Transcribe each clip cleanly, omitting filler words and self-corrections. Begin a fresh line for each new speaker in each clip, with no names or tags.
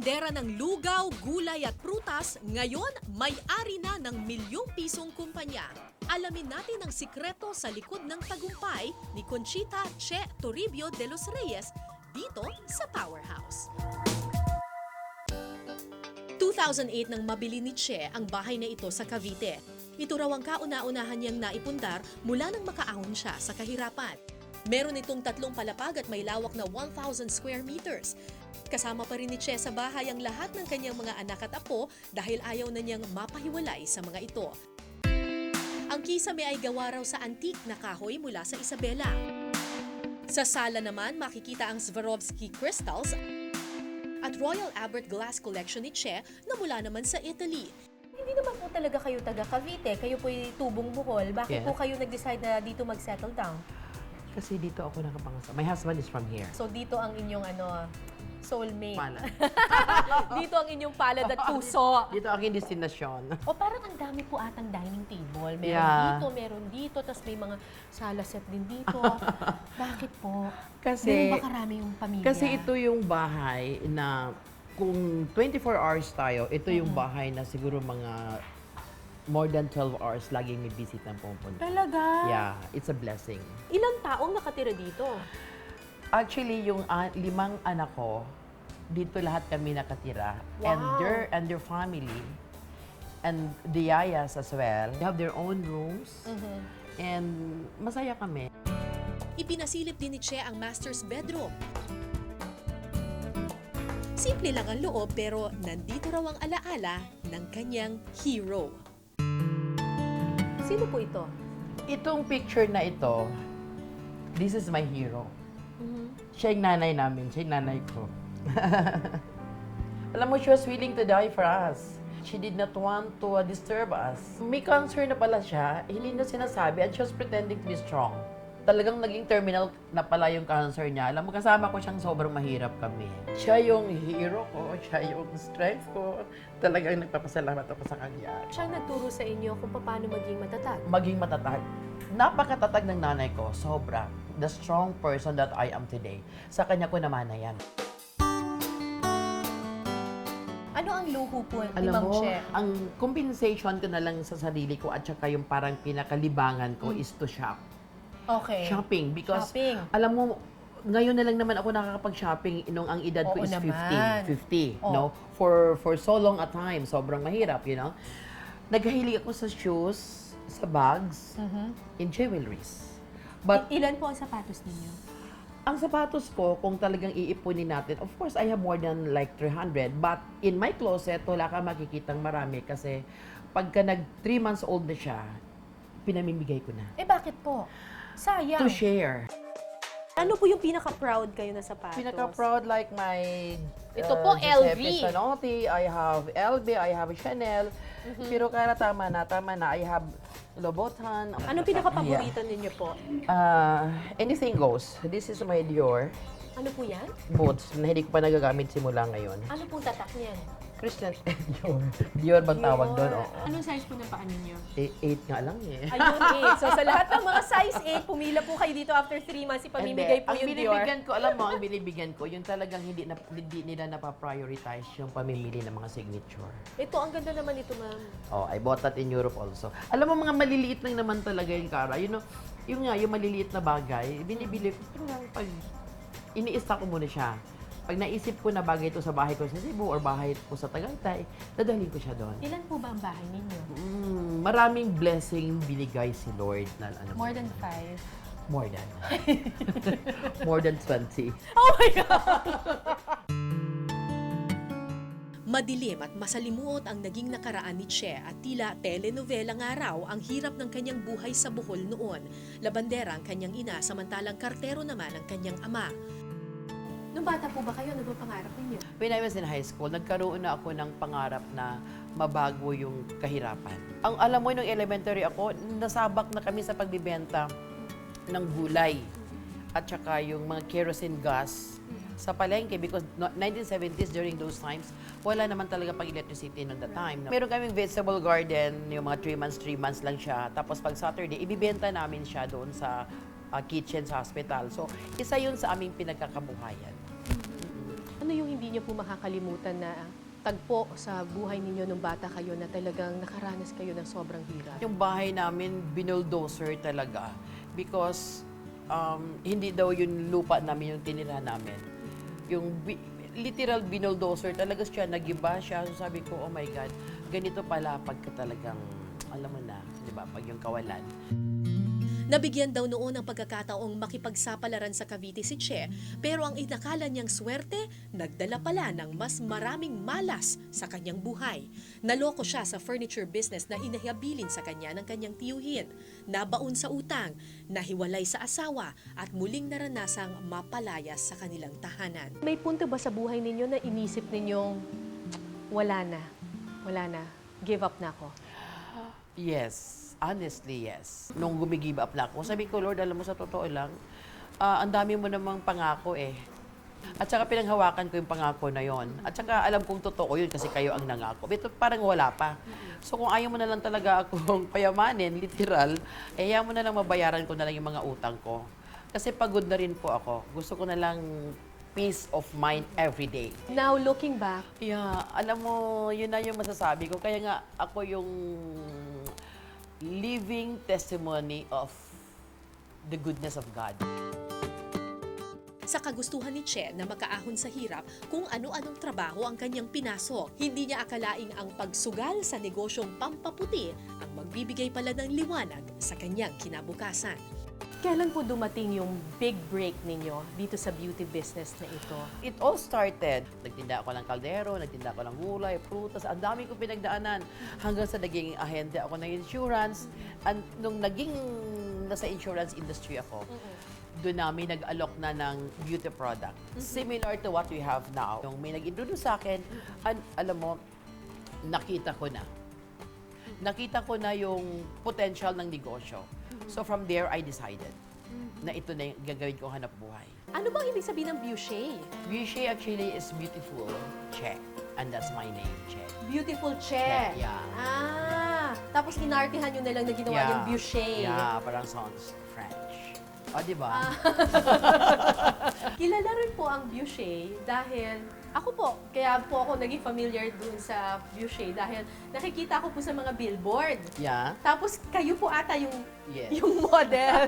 tindera ng lugaw, gulay at prutas, ngayon may-ari na ng milyong-pisong kumpanya. Alamin natin ang sikreto sa likod ng tagumpay ni Conchita Che Toribio de los Reyes dito sa Powerhouse. 2008 nang mabili ni Che ang bahay na ito sa Cavite. Ito raw ang kauna-unahan niyang naipundar mula nang makaahon siya sa kahirapan. Meron itong 3 palapag at may lawak na 1,000 square meters. Kasama pa rin ni Che sa bahay ang lahat ng kanyang mga anak at apo dahil ayaw na niyang mapahiwalay sa mga ito. Ang kisame ay gawa raw sa antique na kahoy mula sa Isabela. Sa sala naman, makikita ang Swarovski crystals at Royal Albert Glass Collection ni Che na mula naman sa Italy.
Hindi naman po talaga kayo taga Cavite, kayo po'y tubong Bohol. Bakit po kayo nag-decide na dito mag-settle down?
Kasi dito ako nakapangasal. My husband is from here.
So dito ang inyong soulmate.
Palad.
Dito ang inyong palad at puso.
Dito ang aking destinasyon.
O parang ang dami po atang dining table. Meron
Yeah.
meron dito, tapos may mga sala set din dito. Bakit po?
Kasi,
Ganun ba karami yung pamilya?
kasi ito yung bahay na kung 24 hours tayo, ito yung bahay na siguro mga more than 12 hours laging may visit ng pumunta.
Talaga?
Yeah, it's a blessing.
Ilang taong nakatira dito?
Actually, yung 5 anak ko, dito lahat kami nakatira.
Wow.
And their family, and the yayas as well. They have their own rooms. And masaya kami.
Ipinasilip din ni Che ang master's bedroom. Simple lang ang loob pero nandito raw ang alaala ng kanyang hero.
Sino po ito?
Itong picture na ito, this is my hero. Siya yung nanay namin, siya yung nanay ko. Alam mo, she was willing to die for us. She did not want to disturb us. May cancer na pala siya, hindi na sinasabi, and she was pretending to be strong. Talagang naging terminal na pala yung cancer niya. Alam mo, kasama ko siyang sobrang mahirap kami. Siya yung hero ko, siya yung strength ko. Talagang nagpapasalamat ako sa kanya.
Siya nagturo sa inyo kung paano maging matatag.
Maging matatag. Napakatatag ng nanay ko, sobra. The strong person that I am today. Sa kanya ko naman na yan.
Ano ang luho po ni
Alam
Ma'am
mo,
Che?
ang compensation ko na lang sa sarili ko at saka yung parang pinakalibangan ko is to shop.
Okay.
Shopping. Because,
Shopping.
alam mo, ngayon na lang naman ako nakakapag-shopping nung ang edad ko
Oo
is 50.
naman.
50,
Oo.
no? For so long a time, sobrang mahirap, you know? Naghahilig ako sa shoes, sa bags, in jewelries. But
Ilan po ang sapatos ninyo?
ang sapatos ko, kung talagang iipunin natin, of course, I have more than like 300. But in my closet, wala ka makikitang marami kasi pagka nag 3 months old na siya, pinamimigay ko na.
Eh bakit po? Sayang.
To share.
Ano po yung pinaka-proud kayo na sapatos?
Pinaka-proud like my
Ito po,
Giuseppe
LV.
Zanotti, I have LV, I have Chanel. Pero kaya tama na. I have Louboutin.
Anong pinaka-paborito ninyo po?
Anything goes. This is my Dior
Ano po yan?
boots na hindi ko pa nagagamit simula ngayon.
Ano pong tatak niyan?
Christian Dior. Dior bang tawag doon? Oh.
Anong size po ng paa ninyo?
8 nga lang eh.
Ayun, 8. So sa lahat ng mga size 8, pumila po kayo dito after 3 months, ipamimigay po
Ang
yung Dior.
binibigyan ko, alam mo, ang binibigyan ko, yung talagang hindi nila napaprioritize yung pamimili ng mga signature.
Ito, ang ganda naman ito, ma'am.
Oh, I bought that in Europe also. Alam mo, mga maliliit lang naman talaga yung Cara. You know, yung maliliit na bagay, binibili ko, parang pag iniista ko muna siya. Pag naisip ko na bagay ito sa bahay ko sa Cebu or bahay ko sa Tagaytay, dadalhin ko siya doon.
Ilan po ba ang bahay ninyo?
Maraming blessing binigay si Lord na ano.
More than 5.
More than. More than 20.
Oh my God!
Madilim at masalimuot ang naging nakaraan ni Che at tila telenovela nga raw ang hirap ng kanyang buhay sa Bohol noon. Labandera ang kanyang ina samantalang kartero naman ang kanyang ama.
Nung bata po ba kayo, ano ba pangarap ninyo?
When I was in high school, nagkaroon na ako ng pangarap na mabago yung kahirapan. Ang alam mo, nung elementary ako, nasabak na kami sa pagbibenta ng gulay at saka yung mga kerosene gas sa palengke because 1970s during those times, wala naman talaga pang electricity noon the time. Meron kaming vegetable garden, yung mga 3 months lang siya. Tapos pag Saturday, ibibenta namin siya doon sa kitchen sa hospital. So, isa yun sa aming pinagkakabuhayan.
Ano yung hindi niyo po makakalimutan na tagpo sa buhay ninyo nung bata kayo na talagang nakaranas kayo ng sobrang hirap?
Yung bahay namin, binuldozer talaga. Because hindi daw yung lupa namin yung tinira namin. Yung literal binuldozer, talaga siya, nagiba siya. So sabi ko, oh my God, ganito pala pagka talagang, alam mo na, di ba, pag yung kawalan.
Nabigyan daw noon ng pagkakataong makipagsapalaran sa Cavite si Che, pero ang inakala niyang swerte, nagdala pala ng mas maraming malas sa kanyang buhay. Naloko siya sa furniture business na inahabilin sa kanya ng kanyang tiyuhin, nabaon sa utang, nahiwalay sa asawa, at muling naranasang mapalayas sa kanilang tahanan.
May punto ba sa buhay ninyo na inisip ninyong wala na, give up na ako?
Yes. Honestly, yes. Nung gumigive up na ako, sabi ko, Lord, alam mo, sa totoo lang, ang dami mo namang pangako eh. At saka pinanghawakan ko yung pangako na yon. At saka alam kong totoo yun kasi kayo ang nangako. Ito parang wala pa. So kung ayaw mo na lang talaga akong payamanin, literal, ayaw mo na lang mabayaran ko na lang yung mga utang ko. Kasi pagod na rin po ako. Gusto ko na lang peace of mind every day.
Now, looking back,
Yeah, alam mo, yun na yung masasabi ko. Kaya nga ako yung living testimony of the goodness of God.
Sa kagustuhan ni Che na makaahon sa hirap kung ano-anong trabaho ang kanyang pinasok, hindi niya akalaing ang pagsugal sa negosyong pampaputi ang magbibigay pala ng liwanag sa kanyang kinabukasan.
kailan po dumating yung big break ninyo dito sa beauty business na ito?
It all started, nagtinda ako ng kaldero, nagtinda ako ng gulay, prutas, ang dami ko pinagdaanan hanggang sa naging ahente ako ng insurance. And nung naging nasa insurance industry ako, doon namin nag-alok na ng beauty product. Similar to what we have now. Nung may nag-introduce sa akin, alam mo, nakita ko na. Nakita ko na yung potential ng negosyo. So from there, I decided na ito na yung gagawin kong hanap buhay.
Ano bang ibig sabihin ng Buchet?
Buchet actually is beautiful Che. And that's my name, Che.
Beautiful Che.
Che, yeah.
Ah, tapos inartihan nyo na lang na ginawa yung Buchet.
Yeah, parang sounds French. O, di ba?
Kilala rin po ang Buchet dahil ako po, kaya po ako naging familiar dun sa Buchet dahil nakikita ko po sa mga billboard.
Yeah.
Tapos kayo po ata yung
Yes.
yung model.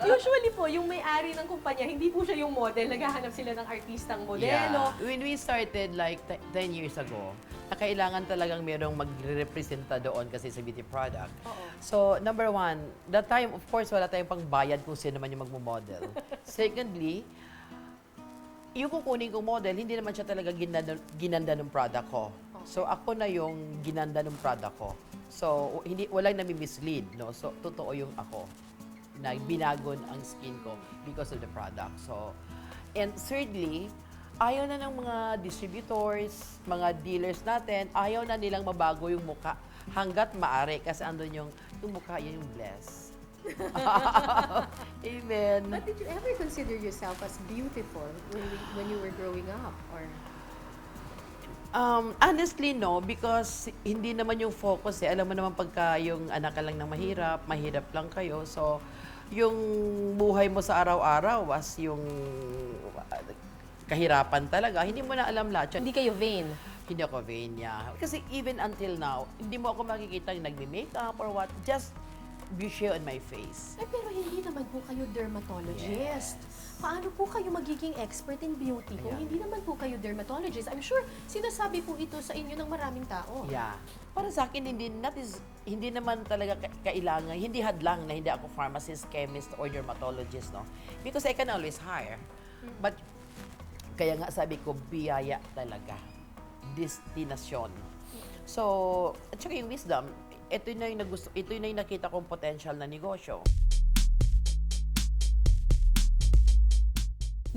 Usually po, yung may-ari ng kumpanya, hindi po siya yung model. Naghahanap sila ng artistang modelo.
Yeah. When we started like 10 years ago, na kailangan talagang merong magre-representa doon kasi sa beauty product.
Oo.
So, number one, that time, of course, wala tayong pang bayad kung sino man yung magmo-model. Secondly, yung kukunin kong model, hindi naman siya talaga ginanda ng product ko. So, ako na yung ginanda ng product ko. So, walang nami-mislead, no? So, totoo yung ako na binagon ang skin ko because of the product. So, and thirdly, ayaw na ng mga distributors, mga dealers natin, ayaw na nilang mabago yung mukha hanggat maaari kasi andun yung mukha, yun yung bless. Amen.
But did you ever consider yourself as beautiful when you were growing up? Or
Honestly, no, because hindi naman yung focus eh. Alam mo naman pagka yung anak ka lang ng mahirap lang kayo. So, yung buhay mo sa araw-araw was yung kahirapan talaga. Hindi mo na alam lahat.
hindi kayo vain?
Hindi ako vain, yeah. Kasi even until now, hindi mo ako makikita yung nagme-makeup or what. Just Buchet on my face.
Eh, pero hindi naman po kayo dermatologist. Paano po kayo magiging expert in beauty kung
Yeah.
hindi naman po kayo dermatologist? I'm sure sinasabi po ito sa inyo ng maraming tao.
Yeah. Para sa akin, hindi naman talaga kailangan, hindi hadlang na hindi ako pharmacist, chemist, or dermatologist, no? Because I can always hire. But, kaya nga sabi ko, biyaya talaga. Destinasyon. So, at saka yung wisdom, ito na yung nakita kong potential na negosyo.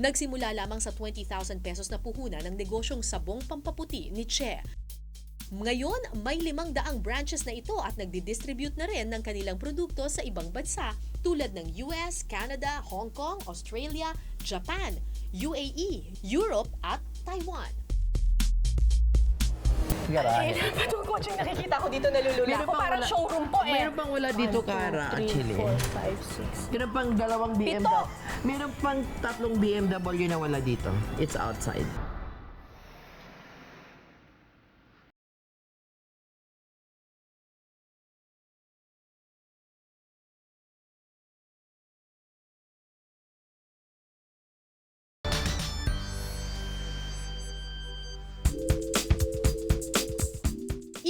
Nagsimula lamang sa 20,000 pesos na puhunan ng negosyong sabong pampaputi ni Che. Ngayon, may 500 branches na ito at nagdi-distribute na rin ng kanilang produkto sa ibang bansa tulad ng US, Canada, Hong Kong, Australia, Japan, UAE, Europe at Taiwan.
Dapat yung kotse yung nakikita ko dito nalulula ako. Parang showroom po eh.
Meron pang wala dito, Kara, actually.
4, 5, 6.
Meron pang 2 BMW. Meron pang 3 BMW na wala dito. It's outside.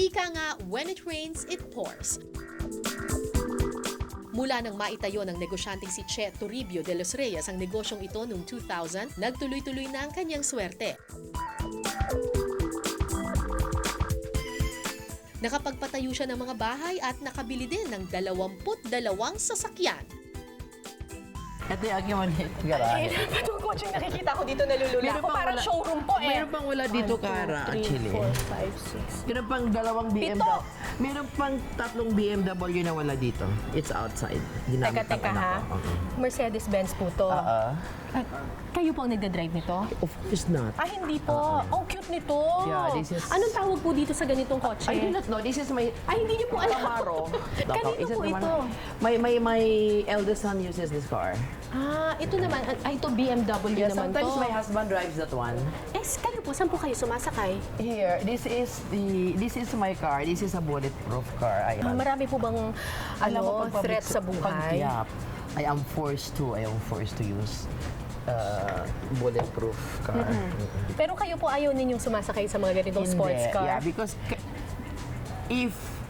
Ika nga, when it rains, it pours. Mula nang maitayo ng negosyanteng si Che Toribio de los Reyes ang negosyong ito noong 2000, nagtuloy-tuloy na ang kanyang swerte. Nakapagpatayo siya ng mga bahay at nakabili din ng 22 sasakyan.
Ito yung aking maliit garahe.
Itong kotseng nakikita ko dito nalulula
Meron
ako.
pang
Parang
wala-
showroom po eh.
Meron pang wala dito, Kara, actually.
5, 6.
Meron pang 2 BMW. Meron pang 3 BMW na wala dito. It's outside. Ginamit ng
Teka
anak
ha.
ko. Okay.
Mercedes-Benz po to. Kayo po ang nagdadrive nito?
Of course not.
Ah, hindi po. Ang cute nito.
Yeah, this is-
Anong tawag po dito sa ganitong kotse?
I do not know. This is my
Ay, hindi niyo po alam.
Camaro.
Kanino
Is it
po
naman-
ito?
My eldest son uses this car.
Ah, ito naman. Ay, ito BMW
Yeah,
naman
sometimes
to.
my husband drives that one.
Eh, kayo po, saan po kayo sumasakay?
Here, this is my car. This is a bulletproof car.
Marami po bang threat sa buhay?
Yeah, I am forced to use bulletproof car.
Pero kayo po ayaw ninyong sumasakay sa mga ganitong sports car?
Yeah, because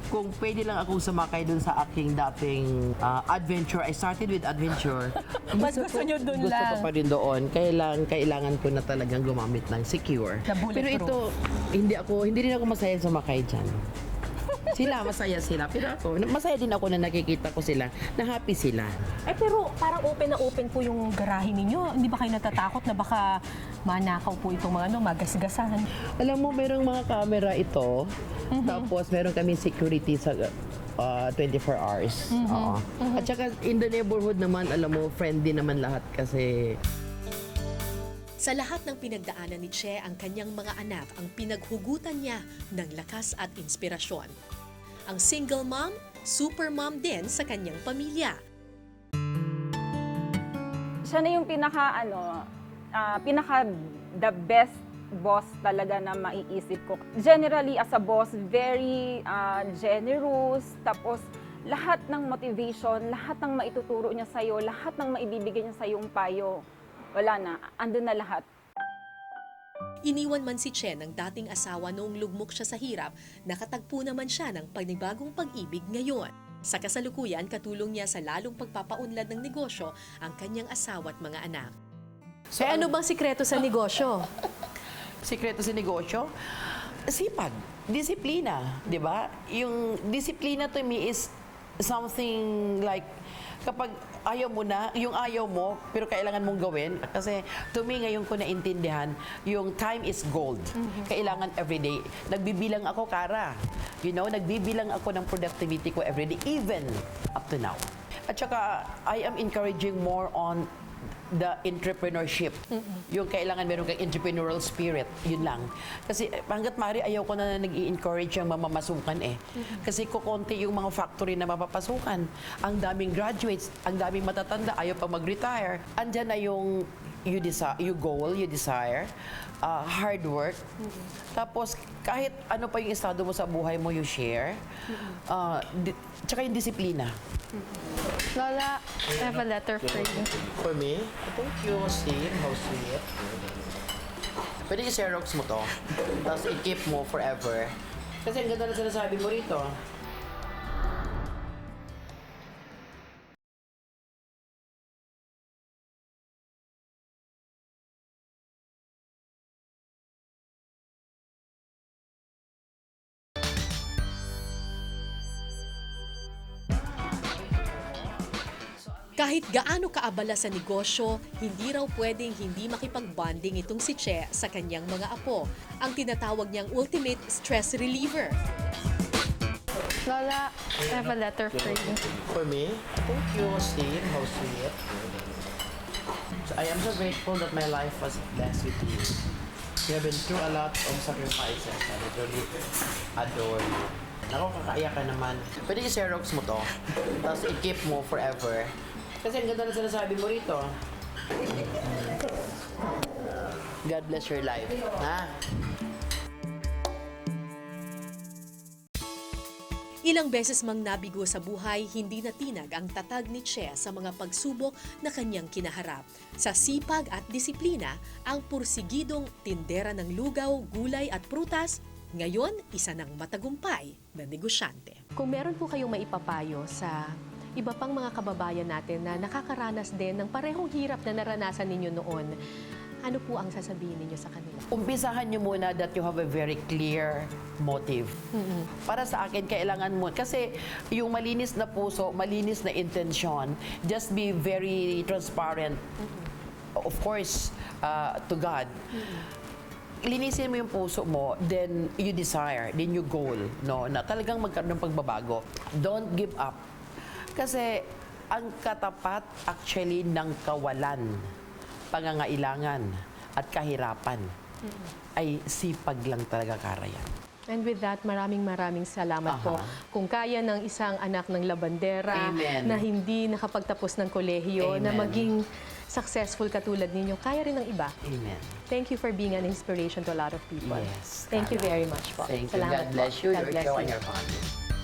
kung pwede lang akong sumakay dun sa aking dating adventure, I started with adventure.
Mas gusto nyo dun
gusto
lang.
ko pa rin doon. Kailangan ko na talagang gumamit ng secure.
Na bulletproof.
Pero ito, hindi rin ako masaya sumakay dyan. Masaya sila. Pero ako, masaya din ako na nakikita ko sila, na happy sila.
Eh pero parang open na open po yung garahe ninyo. Hindi ba kayo natatakot na baka manakaw po itong mga magasgasan?
Alam mo, merong mga camera ito. Tapos meron kami security sa 24 hours. Oo. At saka in the neighborhood naman, alam mo, friendly naman lahat kasi
Sa lahat ng pinagdaanan ni Che, ang kanyang mga anak ang pinaghugutan niya ng lakas at inspirasyon. Ang single mom, super mom din sa kanyang pamilya.
Siya na yung pinaka the best boss talaga na maiisip ko. Generally, as a boss, very generous, tapos lahat ng motivation, lahat ng maituturo niya sa'yo, lahat ng maibibigay niya sa'yong payo, wala na, andun na lahat.
Iniwan man si Che ng dating asawa noong lugmok siya sa hirap, nakatagpo naman siya ng panibagong pag-ibig ngayon. Sa kasalukuyan, katulong niya sa lalong pagpapaunlad ng negosyo ang kanyang asawa at mga anak.
So,
ano bang sikreto sa negosyo?
sikreto sa negosyo? Sipag, disiplina, di ba? Yung disiplina to me is something like kapag ayaw mo na, yung ayaw mo, pero kailangan mong gawin. Kasi to me, ngayon ko naintindihan, yung time is gold. Kailangan everyday. Nagbibilang ako, Kara. You know, nagbibilang ako ng productivity ko everyday, even up to now. At saka, I am encouraging more on the entrepreneurship. Yung kailangan meron kang entrepreneurial spirit, yun lang. Kasi hanggat maaari ayaw ko na nag-i-encourage yung mamamasukan eh. Kasi kukonti yung mga factory na mapapasukan. Ang daming graduates, ang daming matatanda, ayaw pa mag-retire. Andyan na yung goal, you desire, hard work. Tapos kahit ano pa yung estado mo sa buhay mo, you share. Tsaka yung disiplina.
Lola, I have a letter for you.
For me? Thank you, Steve. How sweet. Pwede i-xerox mo to. Tapos i-keep mo forever. Kasi ang ganda na sinasabi mo rito.
Kahit gaano kaabala sa negosyo, hindi raw pwedeng hindi makipag-bonding itong si Che sa kanyang mga apo, ang tinatawag niyang ultimate stress reliever.
Lola, I have a letter for you.
For me? Thank you, Steve. How sweet. So I am so grateful that my life was blessed with you. You have been through a lot of sacrifices. I literally adore you. Naku, kakaiyak ka naman. Pwede i-xerox mo to. Tapos i-keep mo forever. Kasi ang ganda na sinasabi mo rito. God bless your life. Ha?
Ilang beses mang nabigo sa buhay, hindi natinag ang tatag ni Che sa mga pagsubok na kanyang kinaharap. Sa sipag at disiplina, ang pursigidong tindera ng lugaw, gulay at prutas Ngayon, isa ng matagumpay na negosyante.
Kung meron po kayong maipapayo sa iba pang mga kababayan natin na nakakaranas din ng parehong hirap na naranasan ninyo noon, ano po ang sasabihin ninyo sa kanila?
Umpisahan nyo muna that you have a very clear motive. Para sa akin, kailangan mo, kasi yung malinis na puso, malinis na intensyon, just be very transparent, of course, to God. Linisin mo yung puso mo, then you desire, then you goal, no, na talagang magkaroon ng pagbabago. Don't give up. Kasi ang katapat actually ng kawalan, pangangailangan at kahirapan ay sipag lang talaga karayan.
And with that, maraming salamat po. Kung kaya ng isang anak ng labandera
Amen.
na hindi nakapagtapos ng kolehiyo, na
Amen.
maging successful katulad ninyo, kaya rin ng iba.
Amen.
Thank you for being an inspiration to a lot of people.
Yes,
Thank you
Carla.
very much po.
Thank you.
Salamat
God bless
po.
you.
God
Your
bless
show
you.
and your family.